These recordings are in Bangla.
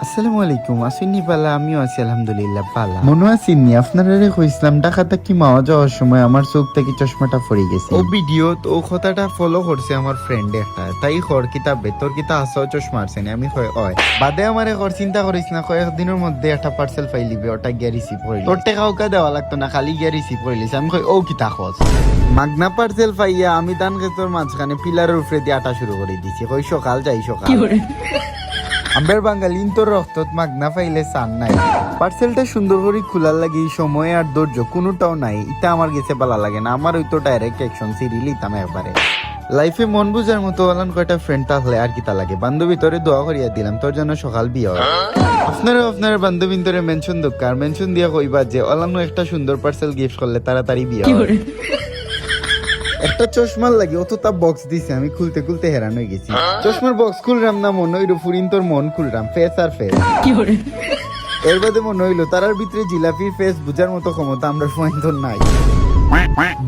আসসালামু আলাইকুম। আসিনি পালা, আমিও আছি আলহামদুলিল্লাহ পালা। মনে আসিনি আপনারা কইছিলাম ঢাকা কি মাওয়া যাওয়ার সময় আমার চোখ থেকে চশমাটা পড়ে গেছে। ও ভিডিও তো ও কথাটা ফলো করছে আমার ফ্রেন্ড একটা, তাই খর কিতাবে তোর কিতা হাসাও চশমা আছে না, আমি কই ওই বাদে আমারে খর চিন্তা করিস না, কয়েকদিনের মধ্যে একটা পার্সেল ফাইলিবে, ওটা গিয়ে রিসিভ করিলি, তোর টাকা ওকে দেওয়া লাগতো না, খালি গিয়ে রিসিভ করিলিস। আমি কই ও কিতা খোঁজ মাগনা পার্সেল পাইয়া আমি ধান ক্ষেতের মাঝখানে পিলারের উপরে দিয়ে আটা শুরু করে দিছি, কই সকাল যাই সকাল। আম্বের বাঙালি তোর রক্তত মাগনা পাইলে চান নাই। পার্সেলটা সুন্দর করে খোলার লাগি সময় আর ধৈর্য কোনোটাও নাই, এটা আমার গেছে ভালো লাগে না। আমার ওই তো ডাইরেক্ট অ্যাকশন সিরিল ইতাম একবারে। লাইফে মন বুঝার মতো অলান কয়টা ফ্রেন্ড থাকলে আর কিতা লাগে। বান্ধবী তোরে দোয়া করিয়া দিলাম তোর জন্য সকাল বিয়ে হয়। আপনার বান্ধবীন তোরে মেনশন দরকার, মেনশন দিয়া কইবা যে অলানো একটা সুন্দর পার্সেল গিফট করলে তাড়াতাড়ি বিয়ে হয়। একটা চশমার লাগে অত তা বক্স দিছে, আমি খুলতে খুলতে হেরান হয়ে গেছি। চশমার বক্স খুলরাম না মনে হইল ফুরিন তোর মন খুলরাম, ফেস আর ফেস। এর বাদে মনে হইলো তারার ভিতরে জিলাপির ফেস বুঝার মতো ক্ষমতা আমরা সময় তো নাই।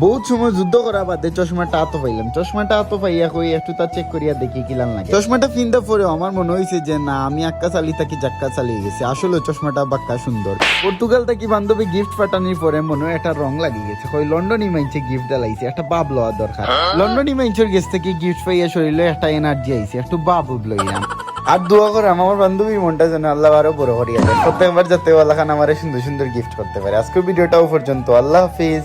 বহুত সময় যুদ্ধ করা বাদে চশমাটা আতো পাইলাম। চশমাটা আতো পাইয়া কই একটু তা চেক করিয়া দেখি কিলান লাগে। চশমাটা ফিন্দা পরে আমার মনে হয়েছে যে না আমি আক্কা চালি থাকি জাক্কা চালিয়ে গেছে। আসলে চশমাটা বাক্কা সুন্দর। পর্তুগাল থেকে বান্ধবী গিফট পাঠানোর পরে মনে হয় একটা রং লাগিয়ে গেছে, কই লন্ডন ইমাইনছে গিফট দেলাইছে, একটা বাব লওয়া দরকার। লন্ডন ইমাইনছের গেছ থেকে গিফট পাইয়া শরীরে একটা এনার্জি আইছে, একটু বাব লইলাম। আর দোয়া করে আমার বান্ধবীর মনটা যেন আল্লাহ আরো বড় করিয়া দেয়, প্রত্যেকবার যাতে আল্লাহ খান আমার সুন্দর সুন্দর গিফট করতে পারে। আজকের ভিডিওটাও পর্যন্ত, আল্লাহ হাফিজ।